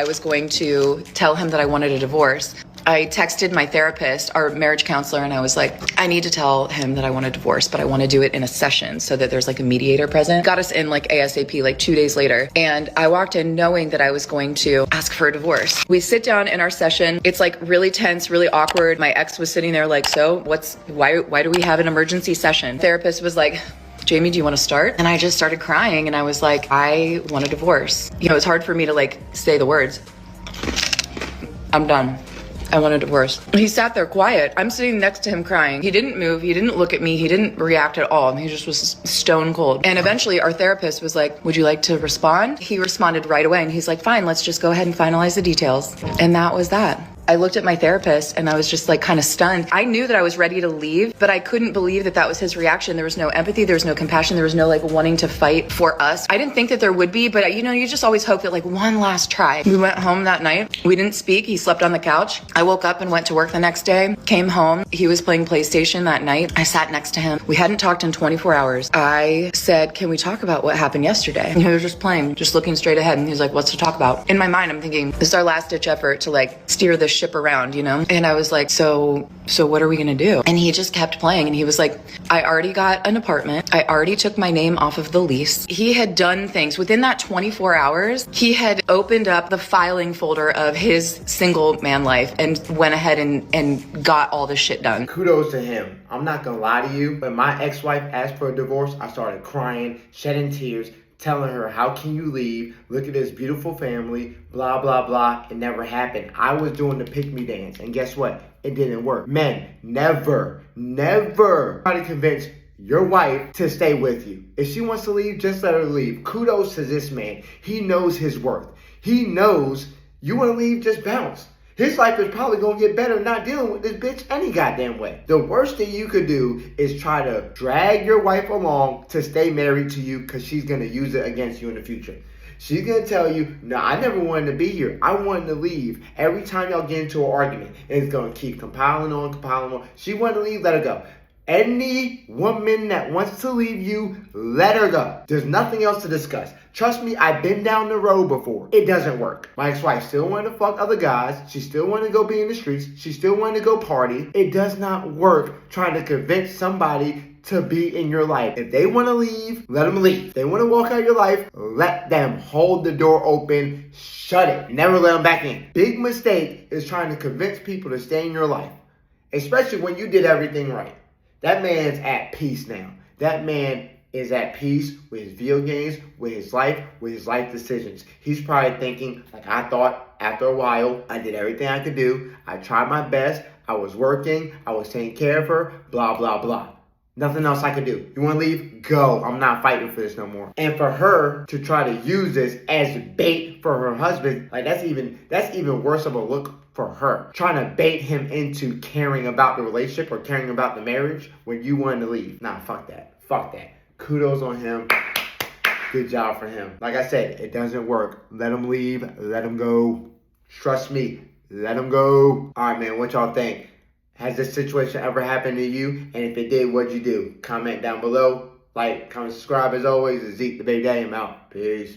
I was going to tell him that I wanted a divorce. I texted my therapist, our marriage counselor, and I was like, I need to tell him that I want a divorce, but I want to do it in a session so that there's like a mediator present. Got us in like ASAP, like 2 days later. And I walked in knowing that I was going to ask for a divorce. We sit down in our session. It's like really tense, really awkward. My ex was sitting there like, so why do we have an emergency session? Therapist was like, Jamie, do you want to start? And I just started crying and I was like, I want a divorce. You know, it's hard for me to like say the words. I'm done. I want a divorce. He sat there quiet. I'm sitting next to him crying. He didn't move. He didn't look at me. He didn't react at all. He just was stone cold. And eventually our therapist was like, would you like to respond? He responded right away and he's like, fine, let's just go ahead and finalize the details. And that was that. I looked at my therapist and I was just like kind of stunned. I knew that I was ready to leave, but I couldn't believe that that was his reaction. There was no empathy. There was no compassion. There was no like wanting to fight for us. I didn't think that there would be, but you know, you just always hope that like one last try. We went home that night. We didn't speak. He slept on the couch. I woke up and went to work the next day, came home. He was playing PlayStation that night. I sat next to him. We hadn't talked in 24 hours. I said, can we talk about what happened yesterday? And he was just playing, just looking straight ahead. And he's like, what's to talk about? In my mind, I'm thinking, this is our last ditch effort to like steer this ship around, you know? And I was like, so what are we gonna do? And he just kept playing and he was like, I already got an apartment. I already took my name off of the lease. He had done things within that 24 hours. He had opened up the filing folder of his single man life and went ahead and got all this shit done. Kudos to him. I'm not gonna lie to you, when my ex-wife asked for a divorce, I started crying, shedding tears, telling her, how can you leave? Look at this beautiful family, blah, blah, blah. It never happened. I was doing the pick-me dance, and guess what? It didn't work. Men, never try to convince your wife to stay with you. If she wants to leave, just let her leave. Kudos to this man. He knows his worth. He knows you want to leave, just bounce. His life is probably going to get better not dealing with this bitch any goddamn way. The worst thing you could do is try to drag your wife along to stay married to you because she's going to use it against you in the future. She's going to tell you, no, I never wanted to be here. I wanted to leave. Every time y'all get into an argument, it's going to keep compiling on. She wanted to leave, let her go. Any woman that wants to leave you, let her go. There's nothing else to discuss. Trust me, I've been down the road before. It doesn't work. My ex-wife still wanted to fuck other guys. She still wanted to go be in the streets. She still wanted to go party. It does not work trying to convince somebody to be in your life. If they want to leave, let them leave. If they want to walk out of your life, let them. Hold the door open. Shut it. Never let them back in. Big mistake is trying to convince people to stay in your life, especially when you did everything right. That man's at peace now. That man is at peace with his video games, with his life decisions. He's probably thinking, like I thought after a while, I did everything I could do. I tried my best. I was working. I was taking care of her, blah, blah, blah. Nothing else I could do. You want to leave? Go. I'm not fighting for this no more. And for her to try to use this as bait for her husband, like that's even worse of a look for her. Trying to bait him into caring about the relationship or caring about the marriage when you wanted to leave. Nah, fuck that. Fuck that. Kudos on him. Good job for him. Like I said, it doesn't work. Let him leave. Let him go. Trust me. Let him go. All right, man. What y'all think? Has this situation ever happened to you? And if it did, what'd you do? Comment down below. Like, comment, subscribe. As always, it's Zeke the Big Daddy. I'm out. Peace.